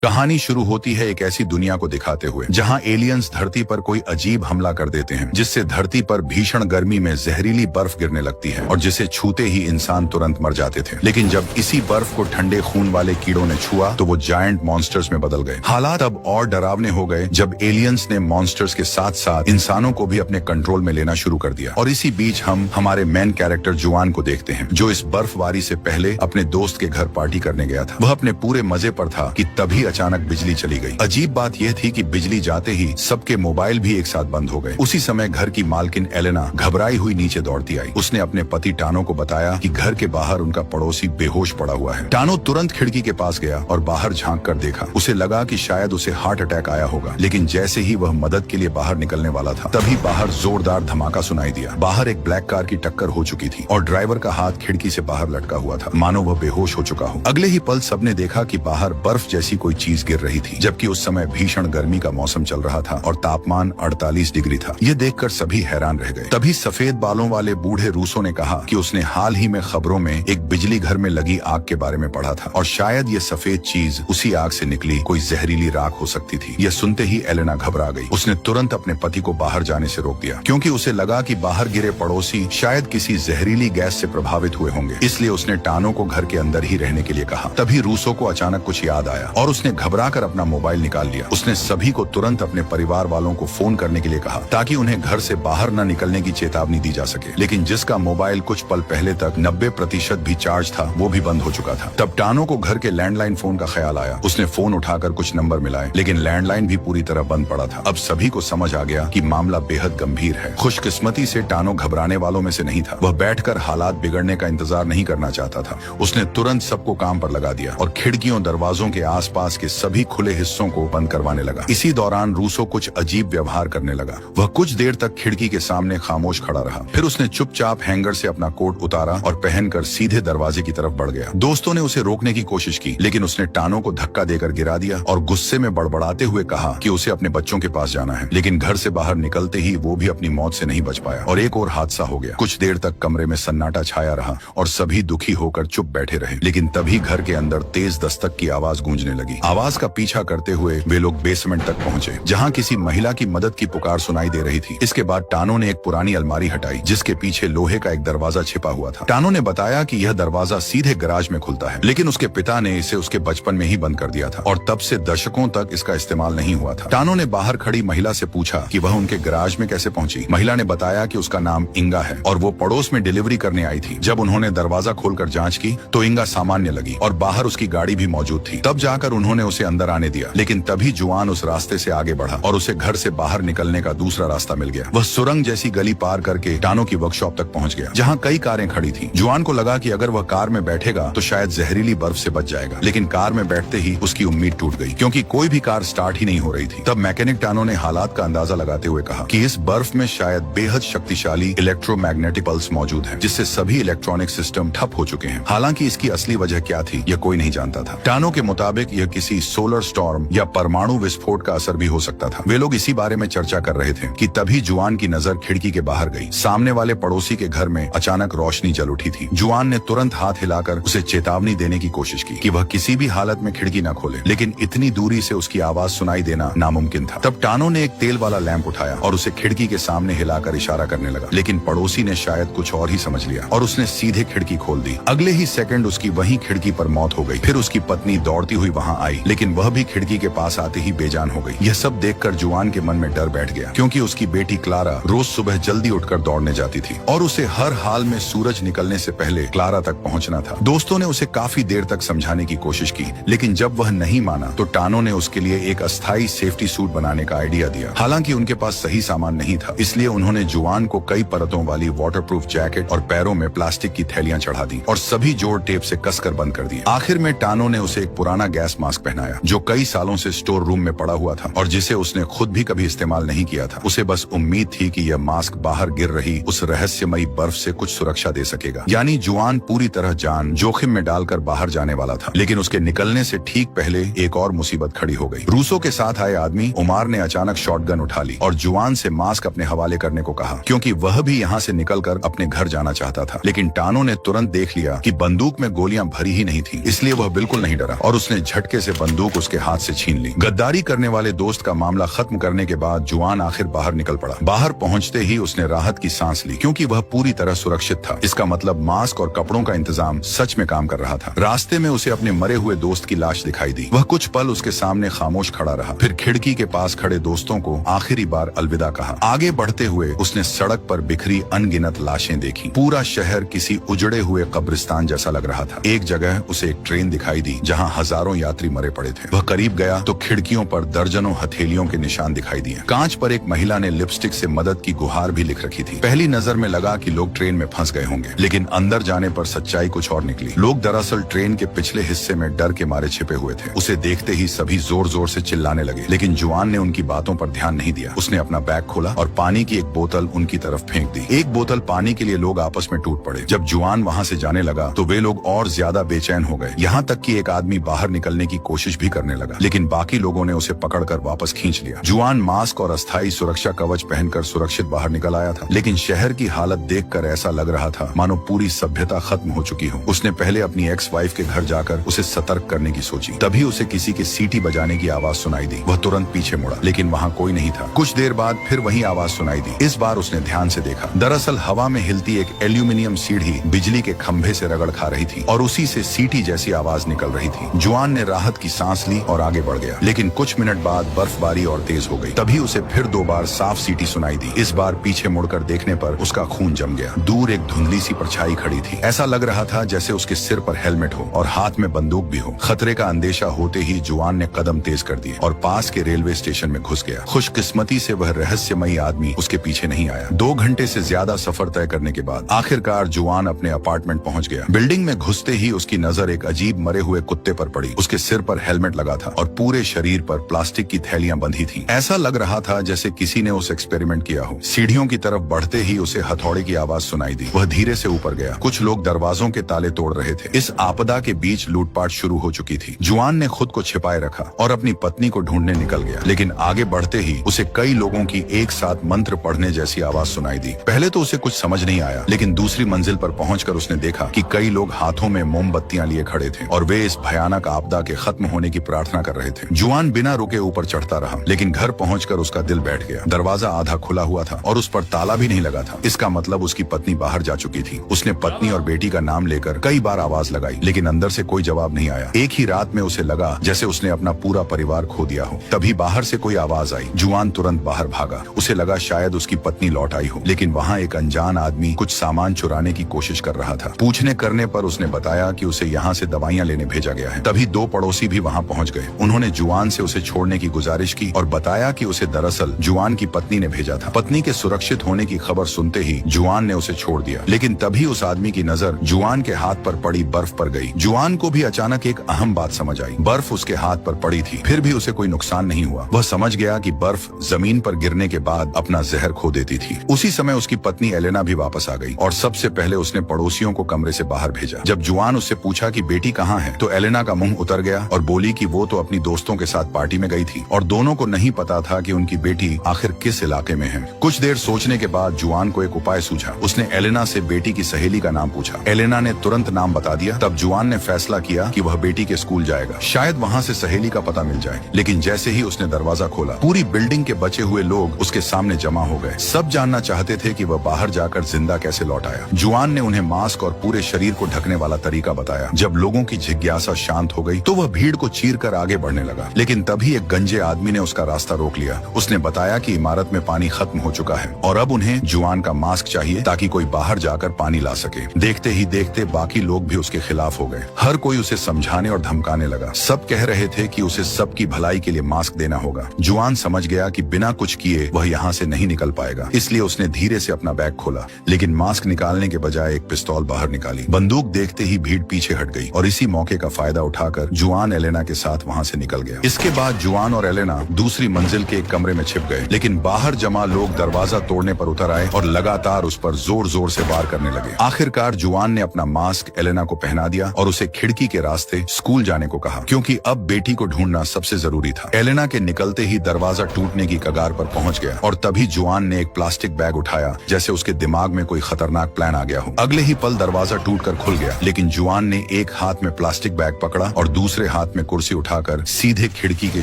कहानी शुरू होती है एक ऐसी दुनिया को दिखाते हुए जहां एलियंस धरती पर कोई अजीब हमला कर देते हैं, जिससे धरती पर भीषण गर्मी में जहरीली बर्फ गिरने लगती है और जिसे छूते ही इंसान तुरंत मर जाते थे। लेकिन जब इसी बर्फ को ठंडे खून वाले कीड़ों ने छुआ तो वो जायंट मॉन्स्टर्स में बदल गए। हालात अब और डरावने हो गए जब एलियंस ने मॉन्स्टर्स के साथ साथ इंसानों को भी अपने कंट्रोल में लेना शुरू कर दिया। और इसी बीच हम हमारे मेन कैरेक्टर जुआन को देखते हैं, जो इस बर्फबारी से पहले अपने दोस्त के घर पार्टी करने गया था। वह अपने पूरे मजे पर था कि तभी अचानक बिजली चली गई। अजीब बात यह थी कि बिजली जाते ही सबके मोबाइल भी एक साथ बंद हो गए। उसी समय घर की मालकिन एलेना घबराई हुई नीचे दौड़ती आई। उसने अपने पति टानो को बताया कि घर के बाहर उनका पड़ोसी बेहोश पड़ा हुआ है। टानो तुरंत खिड़की के पास गया और बाहर झांक कर देखा। उसे लगा कि शायद उसे हार्ट अटैक आया होगा, लेकिन जैसे ही वह मदद के लिए बाहर निकलने वाला था तभी बाहर जोरदार धमाका सुनाई दिया। बाहर एक ब्लैक कार की टक्कर हो चुकी थी और ड्राइवर का हाथ खिड़की से बाहर लटका हुआ था, मानो वह बेहोश हो चुका हो। अगले ही पल सबने देखा कि बाहर बर्फ जैसी कोई चीज गिर रही थी, जबकि उस समय भीषण गर्मी का मौसम चल रहा था और तापमान 48 डिग्री था। ये देखकर सभी हैरान रह गए। तभी सफेद बालों वाले बूढ़े रूसो ने कहा कि उसने हाल ही में खबरों में एक बिजली घर में लगी आग के बारे में पढ़ा था और शायद ये सफेद चीज उसी आग से निकली कोई जहरीली राख हो सकती थी। यह सुनते ही एलेना घबरा गई। उसने तुरंत अपने पति को बाहर जाने से रोक दिया, क्योंकि उसे लगा कि बाहर गिरे पड़ोसी शायद किसी जहरीली गैस से प्रभावित हुए होंगे। इसलिए उसने टानो को घर के अंदर ही रहने के लिए कहा। तभी रूसो को अचानक कुछ याद आया और उसने घबराकर अपना मोबाइल निकाल लिया। उसने सभी को तुरंत अपने परिवार वालों को फोन करने के लिए कहा, ताकि उन्हें घर से बाहर न निकलने की चेतावनी दी जा सके। लेकिन जिसका मोबाइल कुछ पल पहले तक 90% भी चार्ज था, वो भी बंद हो चुका था। तब टानो को घर के लैंडलाइन फोन का ख्याल आया। उसने फोन उठाकर कुछ नंबर मिलाए, लेकिन लैंडलाइन भी पूरी तरह बंद पड़ा था। अब सभी को समझ आ गया कि मामला बेहद गंभीर है। खुशकिस्मती से टानो घबराने वालों में से नहीं था। वह बैठकर हालात बिगड़ने का इंतजार नहीं करना चाहता था। उसने तुरंत सबको काम पर लगा दिया और खिड़कियों दरवाजों के आसपास के सभी खुले हिस्सों को बंद करवाने लगा। इसी दौरान रूसो कुछ अजीब व्यवहार करने लगा। वह कुछ देर तक खिड़की के सामने खामोश खड़ा रहा। फिर उसने चुपचाप हैंगर से अपना कोट उतारा और पहनकर सीधे दरवाजे की तरफ बढ़ गया। दोस्तों ने उसे रोकने की कोशिश की, लेकिन उसने टानो को धक्का देकर गिरा दिया और गुस्से में बड़बड़ाते हुए कहा कि उसे अपने बच्चों के पास जाना है। लेकिन घर से बाहर निकलते ही वो भी अपनी मौत से नहीं बच पाया और एक और हादसा हो गया। कुछ देर तक कमरे में सन्नाटा छाया रहा और सभी दुखी होकर चुप बैठे रहे। लेकिन तभी घर के अंदर तेज दस्तक की आवाज गूंजने लगी। आवाज का पीछा करते हुए वे लोग बेसमेंट तक पहुंचे, जहां किसी महिला की मदद की पुकार सुनाई दे रही थी। इसके बाद टानो ने एक पुरानी अलमारी हटाई, जिसके पीछे लोहे का एक दरवाजा छिपा हुआ था। टानो ने बताया कि यह दरवाजा सीधे गैराज में खुलता है, लेकिन उसके पिता ने इसे उसके बचपन में ही बंद कर दिया था और तब से दशकों तक इसका इस्तेमाल नहीं हुआ था। टानो ने बाहर खड़ी महिला से पूछा कि वह उनके गैराज में कैसे पहुंची। महिला ने बताया कि उसका नाम इंगा है और वो पड़ोस में डिलीवरी करने आई थी। जब उन्होंने दरवाजा खोलकर जांच की तो इंगा सामान्य लगी और बाहर उसकी गाड़ी भी मौजूद थी। तब जाकर उन्होंने उसे अंदर आने दिया, लेकिन तभी जुआन उस रास्ते से आगे बढ़ा और उसे घर से बाहर निकलने का दूसरा रास्ता मिल गया। वह सुरंग जैसी गली पार करके टानो की वर्कशॉप तक पहुंच गया, जहां कई कारें खड़ी थी। जुआन को लगा कि अगर वह कार में बैठेगा तो शायद जहरीली बर्फ से बच जाएगा, लेकिन कार में बैठते ही उसकी उम्मीद टूट गई, क्योंकि कोई भी कार स्टार्ट ही नहीं हो रही थी। तब मैकेनिक टानो ने हालात का अंदाजा लगाते हुए कहा कि इस बर्फ में शायद बेहद शक्तिशाली इलेक्ट्रोमैग्नेटिक पल्स मौजूद है, जिससे सभी इलेक्ट्रॉनिक सिस्टम ठप हो चुके हैं। हालांकि इसकी असली वजह क्या थी यह कोई नहीं जानता था। टानो के मुताबिक यह किसी सोलर स्टॉर्म या परमाणु विस्फोट का असर भी हो सकता था। वे लोग इसी बारे में चर्चा कर रहे थे कि तभी जुआन की नजर खिड़की के बाहर गई। सामने वाले पड़ोसी के घर में अचानक रोशनी जल उठी थी। जुआन ने तुरंत हाथ हिलाकर उसे चेतावनी देने की कोशिश की कि वह किसी भी हालत में खिड़की न खोले, लेकिन इतनी दूरी से उसकी आवाज सुनाई देना नामुमकिन था। तब टानो ने एक तेल वाला लैंप उठाया और उसे खिड़की के सामने हिलाकर इशारा करने लगा, लेकिन पड़ोसी ने शायद कुछ और ही समझ लिया और उसने सीधे खिड़की खोल दी। अगले ही सेकंड उसकी वहीं खिड़की पर मौत हो गई। फिर उसकी पत्नी दौड़ती हुई वहां आई, लेकिन वह भी खिड़की के पास आते ही बेजान हो गई। यह सब देखकर जुआन के मन में डर बैठ गया, क्योंकि उसकी बेटी क्लारा रोज सुबह जल्दी उठकर दौड़ने जाती थी और उसे हर हाल में सूरज निकलने से पहले क्लारा तक पहुंचना था। दोस्तों ने उसे काफी देर तक समझाने की कोशिश की, लेकिन जब वह नहीं माना तो टानो ने उसके लिए एक अस्थायी सेफ्टी सूट बनाने का आइडिया दिया। हालांकि उनके पास सही सामान नहीं था, इसलिए उन्होंने जुआन को कई परतों वाली वाटरप्रूफ जैकेट और पैरों में प्लास्टिक की थैलियां चढ़ा दी और सभी जोड़ टेप से कसकर बंद कर दिए। आखिर में टानो ने उसे एक पुराना गैस मास्क पहनाया, जो कई सालों से स्टोर रूम में पड़ा हुआ था और जिसे उसने खुद भी कभी इस्तेमाल नहीं किया था। उसे बस उम्मीद थी कि यह मास्क बाहर गिर रही उस रहस्यमयी बर्फ से कुछ सुरक्षा दे सकेगा। यानी जुआन पूरी तरह जान जोखिम में डालकर बाहर जाने वाला था। लेकिन उसके निकलने से ठीक पहले एक और मुसीबत खड़ी हो गई। रूसो के साथ आए आदमी उमार ने अचानक शॉटगन उठा ली और जुआन से मास्क अपने हवाले करने को कहा, क्योंकि वह भी यहाँ से निकलकर अपने घर जाना चाहता था। लेकिन टानो ने तुरंत देख लिया कि बंदूक में गोलियां भरी ही नहीं थी, इसलिए वह बिल्कुल नहीं डरा और उसने झटके से बंदूक उसके हाथ से छीन ली। गद्दारी करने वाले दोस्त का मामला खत्म करने के बाद जुआन आखिर बाहर निकल पड़ा। बाहर पहुंचते ही उसने राहत की सांस ली, क्योंकि वह पूरी तरह सुरक्षित था। इसका मतलब मास्क और कपड़ों का इंतजाम सच में काम कर रहा था। रास्ते में उसे अपने मरे हुए दोस्त की लाश दिखाई दी। वह कुछ पल उसके सामने खामोश खड़ा रहा, फिर खिड़की के पास खड़े दोस्तों को आखिरी बार अलविदा कहा। आगे बढ़ते हुए उसने सड़क पर बिखरी अनगिनत लाशें देखी। पूरा शहर किसी उजड़े हुए कब्रिस्तान जैसा लग रहा था। एक जगह उसे एक ट्रेन दिखाई दी जहां हजारों यात्री मरे पड़े थे। वह करीब गया तो खिड़कियों पर दर्जनों हथेलियों के निशान दिखाई दिए। कांच पर एक महिला ने लिपस्टिक से मदद की गुहार भी लिख रखी थी। पहली नजर में लगा कि लोग ट्रेन में फंस गए होंगे, लेकिन अंदर जाने पर सच्चाई कुछ और निकली। लोग दरअसल ट्रेन के पिछले हिस्से में डर के मारे छिपे हुए थे। उसे देखते ही सभी जोर जोर से चिल्लाने लगे, लेकिन जुआन ने उनकी बातों पर ध्यान नहीं दिया। उसने अपना बैग खोला और पानी की एक बोतल उनकी तरफ फेंक दी। एक बोतल पानी के लिए लोग आपस में टूट पड़े। जब जुआन वहां से जाने लगा तो वे लोग और ज्यादा बेचैन हो गए। यहाँ तक कि एक आदमी बाहर निकलने की कोशिश भी करने लगा, लेकिन बाकी लोगों ने उसे पकड़कर वापस खींच लिया। जुआन मास्क और अस्थायी सुरक्षा कवच पहनकर सुरक्षित बाहर निकल आया था, लेकिन शहर की हालत देखकर ऐसा लग रहा था मानो पूरी सभ्यता खत्म हो चुकी हो। उसने पहले अपनी एक्स वाइफ के घर जाकर उसे सतर्क करने की सोची। तभी उसे किसी के सीटी बजाने की आवाज सुनाई दी। वह तुरंत पीछे मुड़ा, लेकिन वहाँ कोई नहीं था। कुछ देर बाद फिर वही आवाज सुनाई दी। इस बार उसने ध्यान से देखा। दरअसल हवा में हिलती एक एल्यूमिनियम सीढ़ी बिजली के खंभे से रगड़ खा रही थी और उसी से सीटी जैसी आवाज निकल रही थी। जुआन ने राहत की सांस ली और आगे बढ़ गया, लेकिन कुछ मिनट बाद बर्फबारी और तेज हो गई। तभी उसे फिर 2 बार साफ सीटी सुनाई दी। इस बार पीछे मुड़कर देखने पर उसका खून जम गया। दूर एक धुंधली सी परछाई खड़ी थी। ऐसा लग रहा था जैसे उसके सिर पर हेलमेट हो और हाथ में बंदूक भी हो। खतरे का अंदेशा होते ही जुआन ने कदम तेज कर दिए और पास के रेलवे स्टेशन में घुस गया। खुशकिस्मती से वह रहस्यमयी आदमी उसके पीछे नहीं आया। 2 घंटे से ज्यादा सफर तय करने के बाद आखिरकार जुआन अपने अपार्टमेंट पहुंच गया। बिल्डिंग में घुसते ही उसकी नजर एक अजीब मरे हुए कुत्ते पर पड़ी। उसके सिर पर हेलमेट लगा था और पूरे शरीर पर प्लास्टिक की थैलियां बंधी थी। ऐसा लग रहा था जैसे किसी ने उस एक्सपेरिमेंट किया हो। सीढ़ियों की तरफ बढ़ते ही उसे हथौड़े की आवाज सुनाई दी। वह धीरे से ऊपर गया। कुछ लोग दरवाजों के ताले तोड़ रहे थे। इस आपदा के बीच लूटपाट शुरू हो चुकी थी। जुआन ने खुद को छिपाए रखा और अपनी पत्नी को ढूंढने निकल गया, लेकिन आगे बढ़ते ही उसे कई लोगों की एक साथ मंत्र पढ़ने जैसी आवाज सुनाई दी। पहले तो उसे कुछ समझ नहीं आया, लेकिन दूसरी मंजिल पर पहुंचकर उसने देखा कि कई लोग हाथों में मोमबत्तियां लिए खड़े थे और वे इस भयानक आपदा के खत्म होने की प्रार्थना कर रहे थे। जुआन बिना रुके ऊपर चढ़ता रहा, लेकिन घर पहुंचकर उसका दिल बैठ गया। दरवाजा आधा खुला हुआ था और उस पर ताला भी नहीं लगा था। इसका मतलब उसकी पत्नी बाहर जा चुकी थी। उसने पत्नी और बेटी का नाम लेकर कई बार आवाज लगाई, लेकिन अंदर से कोई जवाब नहीं आया। एक ही रात में उसे लगा जैसे उसने अपना पूरा परिवार खो दिया हो। तभी बाहर से कोई आवाज आई। जुआन तुरंत बाहर भागा। उसे लगा शायद उसकी पत्नी लौट आई हो, लेकिन वहाँ एक अनजान आदमी कुछ सामान चुराने की कोशिश कर रहा था। पूछने करने पर उसने बताया कि उसे यहाँ से दवाइयाँ लेने भेजा गया है। तभी 2 पड़ोसी भी वहाँ पहुँच गए। उन्होंने जुआन से उसे छोड़ने की गुजारिश की और बताया कि उसे दरअसल जुआन की पत्नी ने भेजा था। पत्नी के सुरक्षित होने की खबर सुनते ही जुआन ने उसे छोड़ दिया, लेकिन तभी उस आदमी की नजर जुआन के हाथ पर पड़ी बर्फ पर गई। जुआन को भी अचानक एक अहम बात समझ आई। बर्फ उसके हाथ पर पड़ी थी, फिर भी उसे कोई नुकसान नहीं हुआ। वह समझ गया कि बर्फ जमीन पर गिरने के बाद अपना जहर खो देती थी। उसी समय उसकी पत्नी एलेना भी वापस आ गई और सबसे पहले उसने पड़ोसियों को कमरे से बाहर भेजा। जब जुआन उससे पूछा कि बेटी कहाँ है, तो एलेना का मुंह उतर गया और बोली कि वो तो अपनी दोस्तों के साथ पार्टी में गई थी और दोनों को नहीं पता था कि उनकी बेटी आखिर किस इलाके में है। कुछ देर सोचने के बाद जुआन को एक उपाय सूझा। उसने एलेना से बेटी की सहेली का नाम पूछा। एलेना ने तुरंत नाम बता दिया। तब जुआन ने फैसला किया कि वह बेटी के स्कूल जाएगा, शायद वहाँ से सहेली का पता मिल जाए। लेकिन जैसे ही उसने दरवाजा खोला, पूरी बिल्डिंग के बचे हुए लोग उसके सामने जमा हो गए। सब जानना चाहते थे कि वह बाहर जाकर जिंदा कैसे लौट आया। जुआन ने उन्हें मास्क और पूरे शरीर को ढकने वाला तरीका बताया। जब लोगों की जिज्ञासा शांत हो गई तो वह भीड़ को चीरकर आगे बढ़ने लगा, लेकिन तभी एक गंजे आदमी ने उसका रास्ता रोक लिया। उसने बताया कि इमारत में पानी खत्म हो चुका है और अब उन्हें जुआन का मास्क चाहिए ताकि कोई बाहर जाकर पानी ला सके। देखते ही देखते बाकी लोग भी उसके खिलाफ हो गए। हर कोई उसे समझाने और धमकाने लगा। सब कह रहे थे कि उसे सबकी भलाई के लिए मास्क देना होगा। जुआन समझ गया कि बिना कुछ किए वह यहाँ से नहीं निकल पाएगा, इसलिए उसने धीरे से अपना बैग खोला, लेकिन मास्क निकालने के बजाय एक पिस्तौल बाहर निकाली। बंदूक देखते ही भीड़ पीछे हट गई और इसी मौके का फायदा उठाकर जुआन एलेना के साथ वहाँ से निकल गया। इसके बाद जुआन और एलेना दूसरी मंजिल के एक कमरे में छिप गए, लेकिन बाहर जमा लोग दरवाजा तोड़ने पर उतर आए और लगातार उस पर जोर जोर से वार करने लगे। आखिरकार जुआन ने अपना मास्क एलेना को पहना दिया और उसे खिड़की के रास्ते स्कूल जाने को कहा, क्योंकि अब बेटी को ढूंढना सबसे जरूरी था। एलेना के निकलते ही दरवाजा टूटने की कगार पर पहुंच गया और तभी जुआन ने एक प्लास्टिक बैग उठाया, जैसे उसके दिमाग में कोई खतरनाक प्लान आ गया हो। अगले ही पल दरवाजा टूटकर खुल गया, लेकिन जुआन ने एक हाथ में प्लास्टिक बैग पकड़ा और दूसरे हाथ में कुर्सी उठाकर सीधे खिड़की के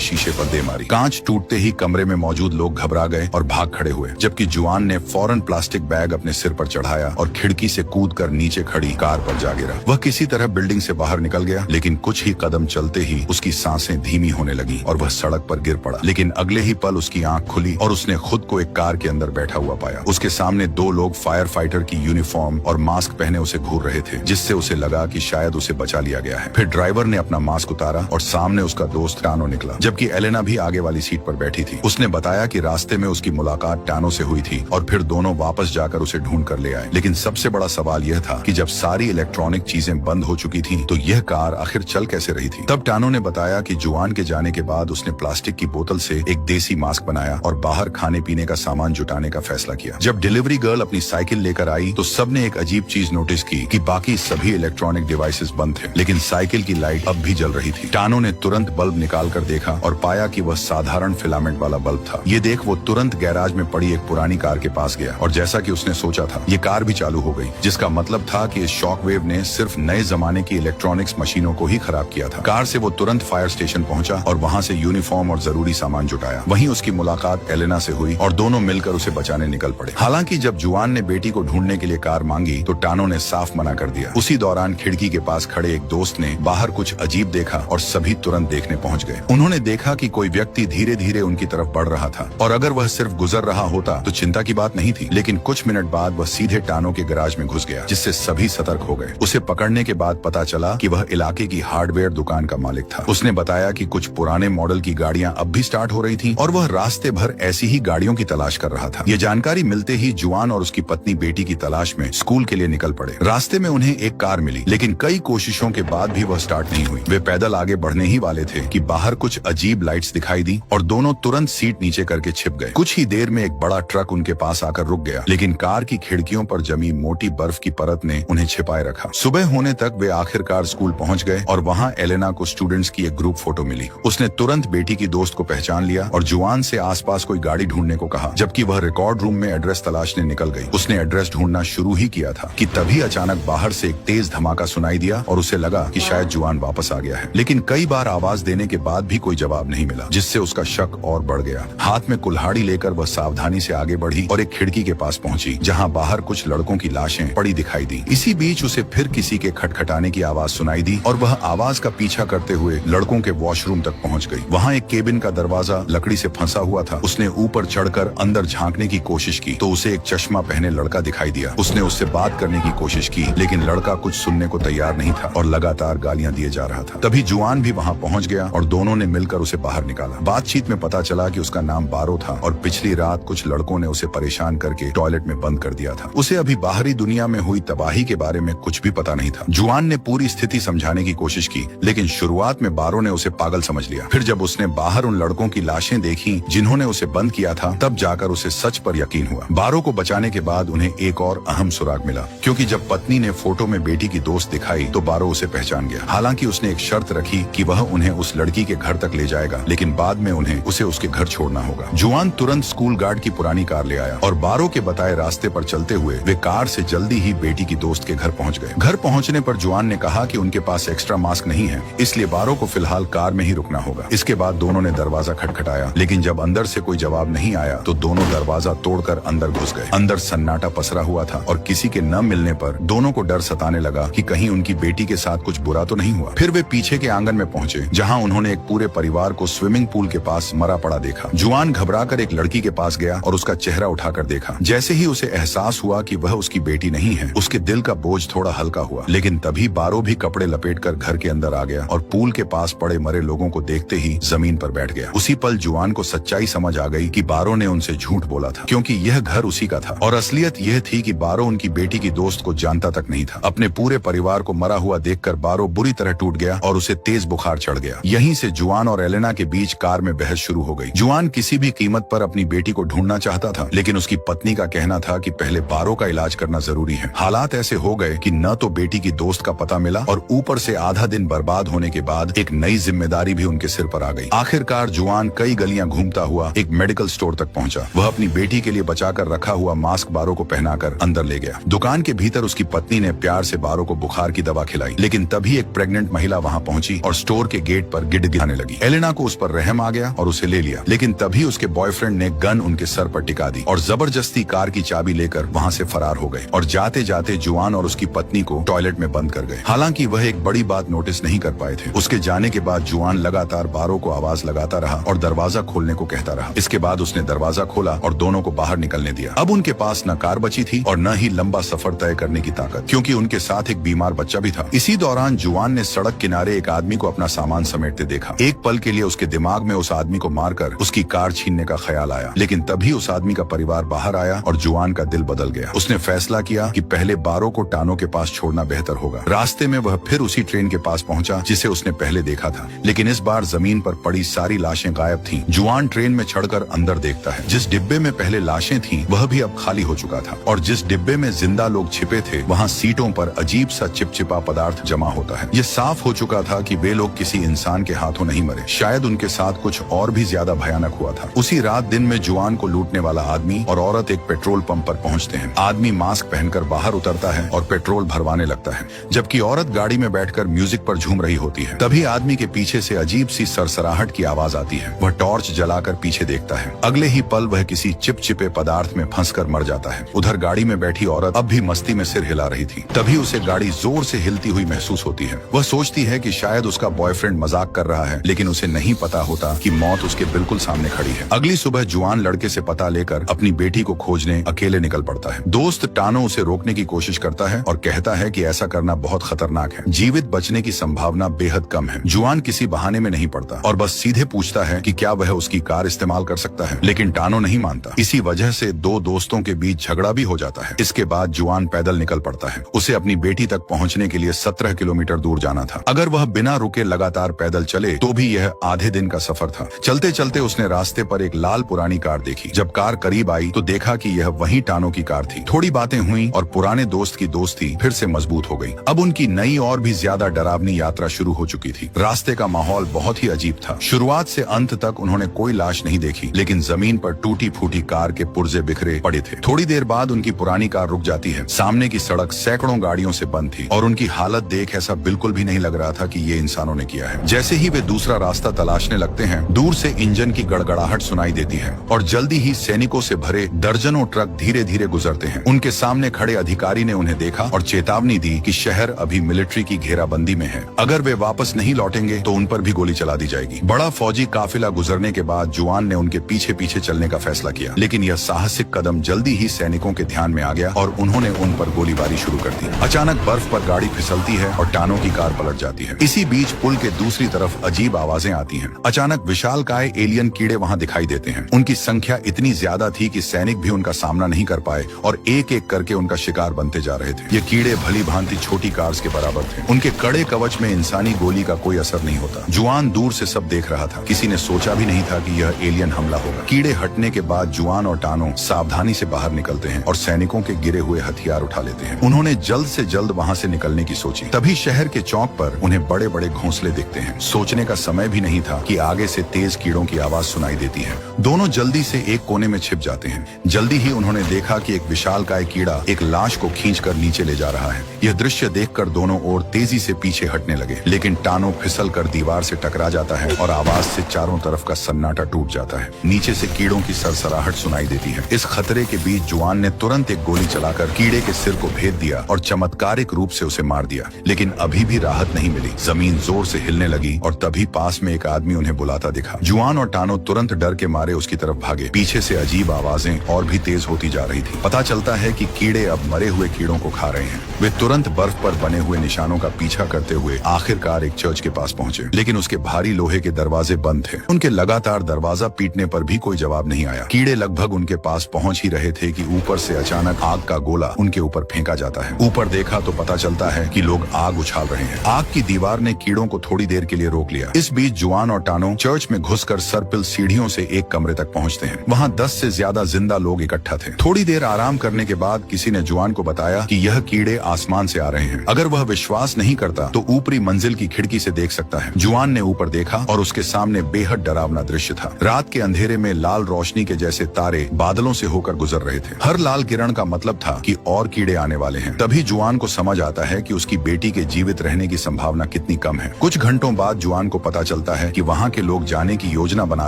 शीशे पर दे मारी। कांच टूटते ही कमरे में मौजूद लोग घबरा गए और भाग खड़े हुए, जबकि जुआन ने फौरन प्लास्टिक बैग अपने सिर पर चढ़ाया और खिड़की से कूदकर नीचे खड़ी कार पर जा गिरा। वह किसी तरह बिल्डिंग से बाहर निकल गया, लेकिन कुछ ही कदम चलते ही उसकी सांसें धीमी होने लगी और वह सड़क पर गिर पड़ा। लेकिन अगले ही पल उसकी आंख खुली और उसने खुद को एक कार के अंदर बैठा हुआ पाया। उसके सामने दो लोग फायर फाइटर की यूनिफॉर्म और मास्क पहने उसे घूर रहे थे, जिससे उसे लगा कि शायद उसे बचा लिया गया है। फिर ड्राइवर ने अपना मास्क उतारा और सामने उसका दोस्त टानो निकला, जबकि एलेना भी आगे वाली सीट पर बैठी थी। उसने बताया कि रास्ते में उसकी मुलाकात टानो से हुई थी और फिर दोनों वापस जाकर उसे ढूंढ कर ले आए। लेकिन सबसे बड़ा सवाल यह था कि जब सारी इलेक्ट्रॉनिक चीजें बंद हो चुकी थीं, तो यह कार आखिर चल कैसे रही थी। तब टानो ने बताया कि जुआन के जाने के बाद उसने प्लास्टिक की बोतल से एक देसी मास्क बनाया और बाहर खाने पीने का सामान जुटाने का फैसला किया। जब डिलीवरी गर्ल अपनी साइकिल लेकर आई तो सबने एक अजीब चीज नोटिस की कि बाकी सभी इलेक्ट्रॉनिक डिवाइसेस बंद थे, लेकिन साइकिल की लाइट अब भी जल रही थी। टानो ने तुरंत बल्ब निकाल कर देखा और पाया कि वह साधारण फिलामेंट वाला बल्ब था। ये देख वो तुरंत गैराज में पड़ी एक पुरानी कार के पास गया और जैसा कि उसने सोचा था, ये कार भी चालू हो गई, जिसका मतलब था कि इस शॉक वेव ने सिर्फ नए जमाने की इलेक्ट्रॉनिक्स मशीनों को ही खराब किया था। कार से वो तुरंत फायर स्टेशन पहुंचा और वहां से यूनिफॉर्म और जरूरी सामान जुटाया। वहीं उसकी मुलाकात एलेना से हुई और दोनों मिलकर उसे बचाने निकल पड़े। हालांकि जब जुआन ने बेटी को ढूंढने के लिए कार मांगी तो टानो ने साफ मना कर दिया। उसी दौरान खिड़की के पास खड़े एक दोस्त ने बाहर कुछ अजीब देखा और सभी तुरंत देखने पहुंच गए। उन्होंने देखा कि कोई व्यक्ति धीरे धीरे उनकी तरफ बढ़ रहा था और अगर वह सिर्फ गुजर रहा होता तो चिंता की बात नहीं थी, लेकिन कुछ मिनट बाद वह सीधे टानो के गैराज में घुस गया, जिससे सभी सतर्क हो गए। उसे पकड़ने के बाद पता चला कि वह इलाके की हार्डवेयर दुकान का मालिक था। उसने बताया कि कुछ पुराने मॉडल की गाड़ियां अब भी स्टार्ट हो रही थीं और वह रास्ते भर ऐसी ही गाड़ियों की तलाश कर रहा था। ये जानकारी मिलते ही जुआन और उसकी पत्नी बेटी की तलाश में स्कूल के लिए निकल पड़े। रास्ते में उन्हें एक कार मिली, लेकिन कई कोशिशों के बाद भी वह स्टार्ट नहीं हुई। वे पैदल आगे बढ़ने ही वाले थे कि बाहर कुछ अजीब लाइट्स दिखाई दी और दोनों तुरंत सीट नीचे करके छिप गए। कुछ ही देर में एक बड़ा ट्रक उनके पास आकर रुक गया, लेकिन कार की खिड़कियों पर जमी मोटी बर्फ की परत ने उन्हें छिपाए रखा। सुबह होने तक वे आखिरकार स्कूल पहुंच गए और वहां एलेना को स्टूडेंट्स की एक ग्रुप फोटो मिली। उसने तुरंत बेटी की दोस्त को पहचान लिया और जुआन से आसपास कोई गाड़ी ढूंढने को कहा, जबकि वह रिकॉर्ड रूम में एड्रेस तलाशने निकल गई। उसने एड्रेस ढूंढना शुरू ही किया था कि तभी अचानक बाहर से एक तेज धमाका सुनाई दिया और उसे लगा कि शायद जुआन वापस आ गया है। लेकिन कई बार आवाज देने के बाद भी कोई जवाब नहीं मिला, जिससे उसका शक और बढ़ गया। हाथ में कुल्हाड़ी लेकर वह सावधानी से आगे बढ़ी और एक खिड़की के पास पहुंची, जहां बाहर कुछ लड़कों की लाशें पड़ी दिखाई दी। इसी बीच उसे फिर किसी के खटखटाने की आवाज सुनाई दी और वह आवाज का पीछा करते हुए लड़कों के वॉशरूम तक पहुंच गई। वहां एक केबिन का दरवाजा लकड़ी से फंसा हुआ था। उसने ऊपर चढ़कर अंदर झांकने की कोशिश की तो उसे एक चश्मा पहने लड़का दिखाई दिया। उसने उससे बात करने की कोशिश की, लेकिन लड़का कुछ सुनने को तैयार नहीं था और लगातार गालियां दिए जा रहा था। तभी जुआन भी वहां पहुंच गया और दोनों ने मिलकर उसे बाहर निकाला। बातचीत में पता चला कि उसका नाम बारो था और पिछली रात कुछ लड़कों ने उसे परेशान करके टॉयलेट में बंद कर दिया था। उसे अभी बाहरी दुनिया में हुई तबाही के बारे में कुछ भी पता नहीं था। जुआन ने पूरी स्थिति समझाने की कोशिश की, लेकिन शुरुआत में बारो ने उसे पागल समझ लिया। फिर जब उसने बाहर उन लड़कों की लाशें देखी जिन्होंने उसे बंद किया था, तब जाकर उसे सच पर यकीन हुआ। बारो को बचाने के बाद उन्हें एक और अहम सुराग मिला, क्योंकि जब पत्नी ने फोटो में बेटी की दोस्त दिखाई तो बारो उसे पहचान गया। हालांकि उसने एक शर्त रखी कि वह उन्हें उस लड़की के घर तक ले जाएगा, लेकिन बाद में उन्हें उसे उसके घर छोड़ना होगा। जुआन तुरंत स्कूल गार्ड की पुरानी कार ले आया और बारो के बताए रास्ते पर चलते हुए वे कार से जल्दी ही बेटी की दोस्त के घर पहुंच गए। घर पहुंचने पर जुआन ने कहा कि उनके पास एक्स्ट्रा मास्क नहीं है, इसलिए बारो को फिलहाल कार में ही रुकना होगा। इसके बाद दोनों ने दरवाजा खटखटाया, लेकिन जब अंदर से कोई जवाब नहीं आया तो दोनों दरवाजा तोड़कर अंदर घुस गए। अंदर सन्नाटा पसरा हुआ था और किसी के न मिलने पर दोनों को डर सताने लगा कि कहीं उनकी बेटी के साथ कुछ बुरा तो नहीं हुआ। फिर वे पीछे के आंगन में पहुंचे, जहां उन्होंने एक पूरे परिवार को स्विमिंग पूल के पास मरा पड़ा देखा। जुआन घबराकर एक लड़की के पास गया और उसका चेहरा उठाकर देखा। जैसे ही उसे एहसास हुआ कि वह उसकी बेटी नहीं है, उसके दिल का बोझ थोड़ा हल्का हुआ। लेकिन तभी बारो भी कपड़े लपेटकर घर के अंदर आ गया और पूल के पास पड़े मरे लोगों को देखते ही जमीन पर बैठ गया। उसी पल जुआन को सच्चाई समझ आ गई कि बारो ने उनसे झूठ बोला था, क्योंकि यह घर उसी का था और असलियत यह थी कि बारो उनकी बेटी की दोस्त को जानता तक नहीं था। अपने पूरे परिवार को मरा हुआ देखकर बारो बुरी तरह टूट गया और उसे तेज बुखार चढ़ गया। यहीं से जुआन और एलेना के बीच कार में बहस शुरू हो गई। जुआन किसी भी कीमत पर अपनी बेटी को ढूंढना चाहता था, लेकिन उसकी पत्नी का कहना था कि पहले बारो का इलाज करना जरूरी है। हालात ऐसे हो गए कि न तो बेटी की दोस्त का पता मिला और ऊपर से आधा दिन बर्बाद होने के बाद एक नई जिम्मेदारी भी उनके सिर पर आ गई। आखिरकार जुआन कई गलियां घूमता हुआ एक मेडिकल स्टोर तक पहुंचा। वह अपनी बेटी के लिए बचाकर रखा हुआ मास्क बारो को पहनाकर अंदर ले गया। दुकान के भीतर उसकी पत्नी ने प्यार से बारो को बुखार की दवा खिलाई, लेकिन तभी एक प्रेग्नेंट महिला वहां पहुंच पहुंची और स्टोर के गेट पर गिड़गिड़ाने लगी। एलेना को उस पर रहम आ गया और उसे ले लिया, लेकिन तभी उसके बॉयफ्रेंड ने गन उनके सर पर टिका दी और जबरदस्ती कार की चाबी लेकर वहाँ से फरार हो गए और जाते जाते जुआन और उसकी पत्नी को टॉयलेट में बंद कर गए। हालांकि वह एक बड़ी बात नोटिस नहीं कर पाए थे। उसके जाने के बाद जुआन लगातार बारों को आवाज लगाता रहा और दरवाजा खोलने को कहता रहा। इसके बाद उसने दरवाजा खोला और दोनों को बाहर निकलने दिया। अब उनके पास न कार बची थी और न ही लंबा सफर तय करने की ताकत, क्योंकि उनके साथ एक बीमार बच्चा भी था। इसी दौरान जुआन ने सड़क किनारे एक आदमी को अपना सामान समेटते देखा। एक पल के लिए उसके दिमाग में उस आदमी को मारकर उसकी कार छीनने का ख्याल आया, लेकिन तभी उस आदमी का परिवार बाहर आया और जुआन का दिल बदल गया। उसने फैसला किया कि पहले बारों को टानो के पास छोड़ना बेहतर होगा। रास्ते में वह फिर उसी ट्रेन के पास पहुंचा जिसे उसने पहले देखा था, लेकिन इस बार जमीन पर पड़ी सारी लाशें गायब थीं। जुआन ट्रेन में चढ़कर अंदर देखता है। जिस डिब्बे में पहले लाशें थीं, वह भी अब खाली हो चुका था और जिस डिब्बे में जिंदा लोग छिपे थे, वहाँ सीटों पर अजीब सा चिपचिपा पदार्थ जमा होता है। ये साफ हो चुका था कि वे लोग किसी इंसान के हाथों नहीं मरे, शायद उनके साथ कुछ और भी ज्यादा भयानक हुआ था। उसी रात दिन में जुआन को लूटने वाला आदमी और औरत एक पेट्रोल पंप पर पहुंचते हैं। आदमी मास्क पहनकर बाहर उतरता है और पेट्रोल भरवाने लगता है, जबकि औरत गाड़ी में बैठकर म्यूजिक पर झूम रही होती है। तभी आदमी के पीछे से अजीब सी सरसराहट की आवाज आती है। वह टॉर्च जलाकर पीछे देखता है। अगले ही पल वह किसी चिपचिपे पदार्थ में फंसकर मर जाता है। उधर गाड़ी में बैठी औरत अब भी मस्ती में सिर हिला रही थी। तभी उसे गाड़ी जोर से हिलती हुई महसूस होती है। वह सोचती है कि शायद उसका बॉयफ्रेंड मजाक कर रहा है, लेकिन उसे नहीं पता होता कि मौत उसके बिल्कुल सामने खड़ी है। अगली सुबह जुआन लड़के से पता लेकर अपनी बेटी को खोजने अकेले निकल पड़ता है। दोस्त टानो उसे रोकने की कोशिश करता है और कहता है कि ऐसा करना बहुत खतरनाक है, जीवित बचने की संभावना बेहद कम है। जुआन किसी बहाने में नहीं पड़ता और बस सीधे पूछता है कि क्या वह उसकी कार इस्तेमाल कर सकता है, लेकिन टानो नहीं मानता। इसी वजह से दो दोस्तों के बीच झगड़ा भी हो जाता है। इसके बाद जुआन पैदल निकल पड़ता है। उसे अपनी बेटी तक पहुंचने के लिए 17 किलोमीटर दूर जाना था। अगर वह बिना रुके लगातार पैदल चले तो भी यह आधे दिन का सफर था। चलते चलते उसने रास्ते पर एक लाल पुरानी कार देखी। जब कार करीब आई तो देखा कि यह वही टानो की कार थी। थोड़ी बातें हुई और पुराने दोस्त की दोस्ती फिर से मजबूत हो गई। अब उनकी नई और भी ज्यादा डरावनी यात्रा शुरू हो चुकी थी। रास्ते का माहौल बहुत ही अजीब था। शुरुआत से अंत तक उन्होंने कोई लाश नहीं देखी, लेकिन जमीन पर टूटी फूटी कार के पुर्जे बिखरे पड़े थे। थोड़ी देर बाद उनकी पुरानी कार रुक जाती है। सामने की सड़क सैकड़ों गाड़ियों से बंद थी और उनकी हालत देख ऐसा बिल्कुल भी नहीं लग रहा था कि ये इंसानों ने किया है। जैसे ही वे दूसरा रास्ता तलाशने लगते हैं, दूर से इंजन की गड़गड़ाहट सुनाई देती है और जल्दी ही सैनिकों से भरे दर्जनों ट्रक धीरे धीरे गुजरते हैं। उनके सामने खड़े अधिकारी ने उन्हें देखा और चेतावनी दी कि शहर अभी मिलिट्री की घेराबंदी में है। अगर वे वापस नहीं लौटेंगे तो उन पर भी गोली चला दी जाएगी। बड़ा फौजी काफिला गुजरने के बाद जुआन ने उनके पीछे पीछे चलने का फैसला किया, लेकिन यह साहसिक कदम जल्दी ही सैनिकों के ध्यान में आ गया और उन्होंने उन पर गोलीबारी शुरू कर दी। अचानक बर्फ पर गाड़ी फिसलती है और टानो की कार पलट जाती है। इसी बीच पुल के दूसरी तरफ अजीब आवाजें आती हैं। अचानक विशालकाय एलियन कीड़े वहां दिखाई देते हैं। उनकी संख्या इतनी ज्यादा थी कि सैनिक भी उनका सामना नहीं कर पाए और एक एक करके उनका शिकार बनते जा रहे थे। ये कीड़े भली भांति छोटी कार्स के बराबर थे। उनके कड़े कवच में इंसानी गोली का कोई असर नहीं होता। जुआन दूर से सब देख रहा था। किसी ने सोचा भी नहीं था कि यह एलियन हमला होगा। कीड़े हटने के बाद जुआन और टानो सावधानी से बाहर निकलते हैं और सैनिकों के गिरे हुए हथियार उठा लेते हैं। उन्होंने जल्द से जल्द वहां से निकलने की सोची। तभी शहर के चौक पर उन्हें बड़े बड़े घोंसले दिखते हैं। सोचने का समय भी नहीं था कि आगे से तेज कीड़ों की आवाज सुनाई देती है। दोनों जल्दी से एक कोने में छिप जाते हैं। जल्दी ही उन्होंने देखा कि एक विशालकाय कीड़ा एक लाश को खींचकर नीचे ले जा रहा है। यह दृश्य देखकर दोनों ओर तेजी से पीछे हटने लगे, लेकिन टानो फिसलकर दीवार से टकरा जाता है और आवाज से चारों तरफ का सन्नाटा टूट जाता है। नीचे से कीड़ों की सरसराहट सुनाई देती है। इस खतरे के बीच जुआन ने तुरंत एक गोली चलाकर कीड़े के सिर को भेद दिया और चमत्कारिक रूप से उसे मार दिया, लेकिन अभी भी राहत नहीं मिली। जमीन जोर से हिलने लगी और तभी पास में एक आदमी उन्हें बुलाता दिखा। जुआन और टानो तुरंत डर के मारे उसकी तरफ भागे। पीछे से अजीब आवाजें और भी तेज होती जा रही थी। पता चलता है कि कीड़े अब मरे हुए कीड़ों को खा रहे हैं। वे तुरंत बर्फ पर बने हुए निशानों का पीछा करते हुए आखिरकार एक चर्च के पास पहुंचे, लेकिन उसके भारी लोहे के दरवाजे बंद थे। उनके लगातार दरवाजा पीटने पर भी कोई जवाब नहीं आया। कीड़े लगभग उनके पास पहुंच ही रहे थे कि ऊपर से अचानक आग का गोला उनके ऊपर फेंका जाता है। ऊपर देखा तो पता चलता है कि लोग आग उछाल रहे हैं। आग की दीवार ने कीड़ों को थोड़ी देर के लिए रोक लिया। इस बीच जुआन और टानो चर्च में घुसकर सर्पिल सीढ़ियों से एक कमरे तक पहुंचते हैं। वहां 10 से ज्यादा जिंदा लोग इकट्ठा थे। थोड़ी देर आराम करने के बाद किसी ने जुआन को बताया कि यह कीड़े आसमान से आ रहे हैं। अगर वह विश्वास नहीं करता तो ऊपरी मंजिल की खिड़की से देख सकता है। जुआन ने ऊपर देखा और उसके सामने बेहद डरावना दृश्य था। रात के अंधेरे में लाल रोशनी के जैसे तारे बादलों से होकर गुजर रहे थे। हर लाल किरण का मतलब था कि और कीड़े आने वाले हैं। तभी जुआन को समझ आता है कि उसकी बेटी के जीवित रहने की संभावना कितनी कितनी कम है। कुछ घंटों बाद जुआन को पता चलता है कि वहाँ के लोग जाने की योजना बना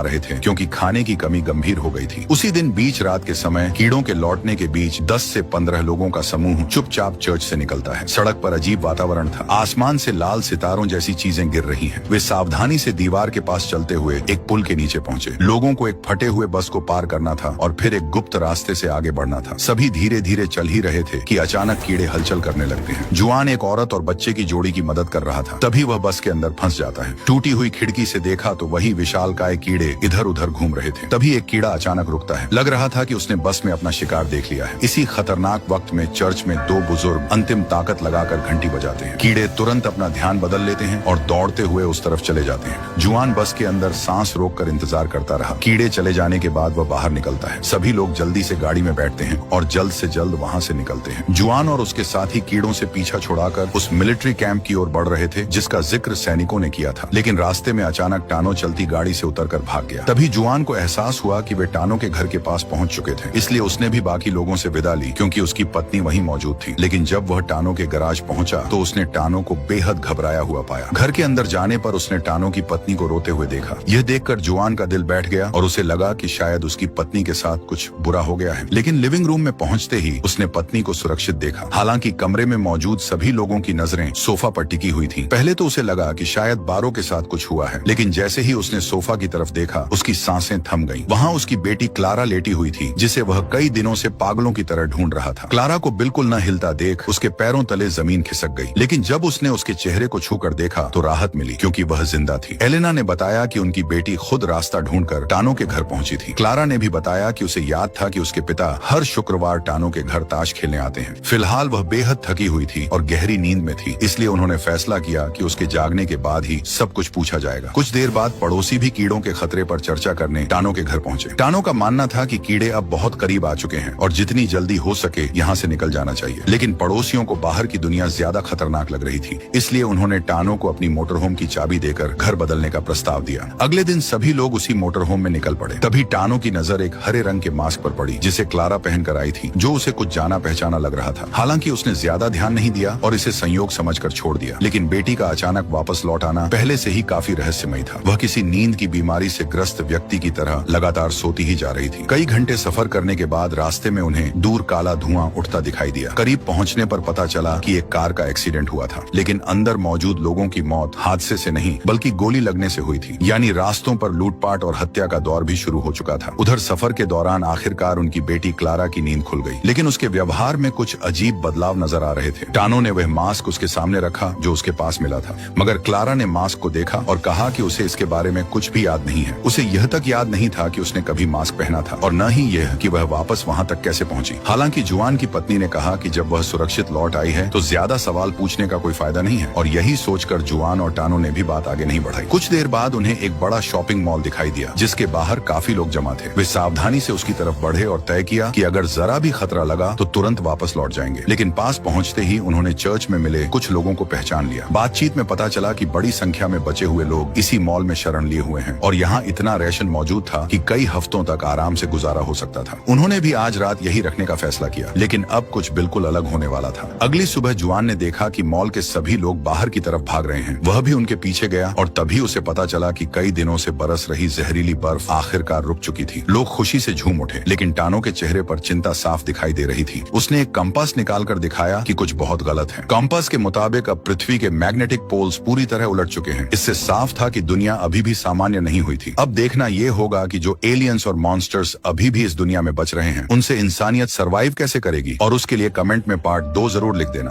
रहे थे क्योंकि खाने की कमी गंभीर हो गई थी। उसी दिन बीच रात के समय कीड़ों के लौटने के बीच 10 से 15 लोगों का समूह चुपचाप चर्च से निकलता है। सड़क पर अजीब वातावरण था। आसमान से लाल सितारों जैसी चीजें गिर रही हैं। वे सावधानी से दीवार के पास चलते हुए एक पुल के नीचे पहुंचे। लोगों को एक फटे हुए बस को पार करना था और फिर एक गुप्त रास्ते से आगे बढ़ना था। सभी धीरे धीरे चल ही रहे थे कि अचानक कीड़े हलचल करने लगते हैं। जुआन एक औरत और बच्चे की जोड़ी की मदद कर रहा था। तभी वह बस के अंदर फंस जाता है। टूटी हुई खिड़की से देखा तो वही विशालकाय कीड़े इधर उधर घूम रहे थे। तभी एक कीड़ा अचानक रुकता है। लग रहा था कि उसने बस में अपना शिकार देख लिया है। इसी खतरनाक वक्त में चर्च में 2 बुजुर्ग अंतिम ताकत लगाकर घंटी बजाते हैं। कीड़े तुरंत अपना ध्यान बदल लेते हैं और दौड़ते हुए उस तरफ चले जाते हैं। जुआन बस के अंदर सांस रोककर इंतजार करता रहा। कीड़े चले जाने के बाद वह बाहर निकलता है। सभी लोग जल्दी से गाड़ी में बैठते हैं और जल्द से जल्द वहाँ से निकलते हैं। जुआन और उसके साथी कीड़ों से पीछा छुड़ाकर उस मिलिट्री कैंप की ओर बढ़ रहे थे जिसका जिक्र सैनिकों ने किया था। लेकिन रास्ते में अचानक टानो चलती गाड़ी से उतरकर भाग गया। तभी जुआन को एहसास हुआ कि वे टानो के घर के पास पहुंच चुके थे। इसलिए उसने भी बाकी लोगों से विदा ली क्योंकि उसकी पत्नी वहीं मौजूद थी। लेकिन जब वह टानो के गैराज पहुंचा तो उसने टानो को बेहद घबराया हुआ पाया। घर के अंदर जाने पर उसने टानो की पत्नी को रोते हुए देखा। यह देखकर जुआन का दिल बैठ गया और उसे लगा कि शायद उसकी पत्नी के साथ कुछ बुरा हो गया है। लेकिन लिविंग रूम में पहुंचते ही उसने पत्नी को सुरक्षित देखा। हालांकि कमरे में मौजूद सभी लोगों की नजरें सोफा पर टिकी हुई थी। पहले तो उसे लगा कि शायद बारो के साथ कुछ हुआ है, लेकिन जैसे ही उसने सोफा की तरफ देखा उसकी सांसें थम गईं। वहाँ उसकी बेटी क्लारा लेटी हुई थी जिसे वह कई दिनों से पागलों की तरह ढूंढ रहा था। क्लारा को बिल्कुल न हिलता देख उसके पैरों तले जमीन खिसक गई। लेकिन जब उसने उसके चेहरे को छूकर देखा तो राहत मिली क्योंकि वह जिंदा थी। एलेना ने बताया कि उनकी बेटी खुद रास्ता ढूंढकर टानो के घर पहुंची थी। क्लारा ने भी बताया कि उसे याद था कि उसके पिता हर शुक्रवार टानो के घर ताश खेलने आते हैं। फिलहाल वह बेहद थकी हुई थी और गहरी नींद में थी, इसलिए उन्होंने फैसला किया कि उसके जागने के बाद ही सब कुछ पूछा जाएगा। कुछ देर बाद पड़ोसी भी कीड़ों के खतरे पर चर्चा करने टानो के घर पहुंचे। टानो का मानना था कि कीड़े अब बहुत करीब आ चुके हैं और जितनी जल्दी हो सके यहाँ से निकल जाना चाहिए। लेकिन पड़ोसियों को बाहर की दुनिया ज्यादा खतरनाक लग रही थी, इसलिए उन्होंने टानो को अपनी मोटरहोम की चाबी देकर घर बदलने का प्रस्ताव दिया। अगले दिन सभी लोग उसी मोटरहोम में निकल पड़े। तभी टानो की नजर एक हरे रंग के मास्क पर पड़ी जिसे क्लारा पहनकर आई थी, जो उसे कुछ जाना पहचाना लग रहा था। हालांकि उसने ज्यादा ध्यान नहीं दिया और इसे संयोग समझकर छोड़ दिया। लेकिन बेटी का अचानक वापस लौट आना पहले से ही काफी रहस्यमय था। वह किसी नींद की बीमारी से ग्रस्त व्यक्ति की तरह लगातार सोती ही जा रही थी। कई घंटे सफर करने के बाद रास्ते में उन्हें दूर काला धुआं उठता दिखाई दिया। करीब पहुंचने पर पता चला कि एक कार का एक्सीडेंट हुआ था, लेकिन अंदर मौजूद लोगों की मौत हादसे से नहीं बल्कि गोली लगने से हुई थी। यानी रास्तों पर लूटपाट और हत्या का दौर भी शुरू हो चुका था। उधर सफर के दौरान आखिरकार उनकी बेटी क्लारा की नींद खुल गई, लेकिन उसके व्यवहार में कुछ अजीब बदलाव नजर आ रहे थे। टानो ने वह मास्क उसके सामने रखा जो उसके पास मिला था, मगर क्लारा ने मास्क को देखा और कहा कि उसे इसके बारे में कुछ भी याद नहीं है। उसे यह तक याद नहीं था कि उसने कभी मास्क पहना था और न ही यह कि वह वापस वहां तक कैसे पहुंची। हालांकि जुआन की पत्नी ने कहा कि जब वह सुरक्षित लौट आई है तो ज्यादा सवाल पूछने का कोई फायदा नहीं है, और यही सोचकर जुआन और टानो ने भी बात आगे नहीं बढ़ाई। कुछ देर बाद उन्हें एक बड़ा शॉपिंग मॉल दिखाई दिया जिसके बाहर काफी लोग जमा थे। वे सावधानी से उसकी तरफ बढ़े और तय किया कि अगर जरा भी खतरा लगा तो तुरंत वापस लौट जाएंगे। लेकिन पास पहुंचते ही उन्होंने चर्च में मिले कुछ लोगों को पहचान लिया। बातचीत में पता चला कि बड़ी संख्या में बचे हुए लोग इसी मॉल में शरण लिए हुए हैं और यहाँ इतना राशन मौजूद था कि कई हफ्तों तक आराम से गुजारा हो सकता था। उन्होंने भी आज रात यही रखने का फैसला किया, लेकिन अब कुछ बिल्कुल अलग होने वाला था। अगली सुबह जुआन ने देखा कि मॉल के सभी लोग बाहर की तरफ भाग रहे हैं। वह भी उनके पीछे गया और तभी उसे पता चला कि कई दिनों से बरस रही जहरीली बर्फ आखिरकार रुक चुकी थी। लोग खुशी से झूम उठे, लेकिन टानो के चेहरे पर चिंता साफ दिखाई दे रही थी। उसने एक कंपास निकालकर दिखाया कि कुछ बहुत गलत है। कंपास के मुताबिक अब पृथ्वी के मैग्नेटिक पोल्स पूरी तरह उलट चुके हैं। इससे साफ था कि दुनिया अभी भी सामान्य नहीं हुई थी। अब देखना यह होगा कि जो एलियंस और मॉन्स्टर्स अभी भी इस दुनिया में बच रहे हैं, उनसे इंसानियत सरवाइव कैसे करेगी। और उसके लिए कमेंट में पार्ट 2 जरूर लिख देना।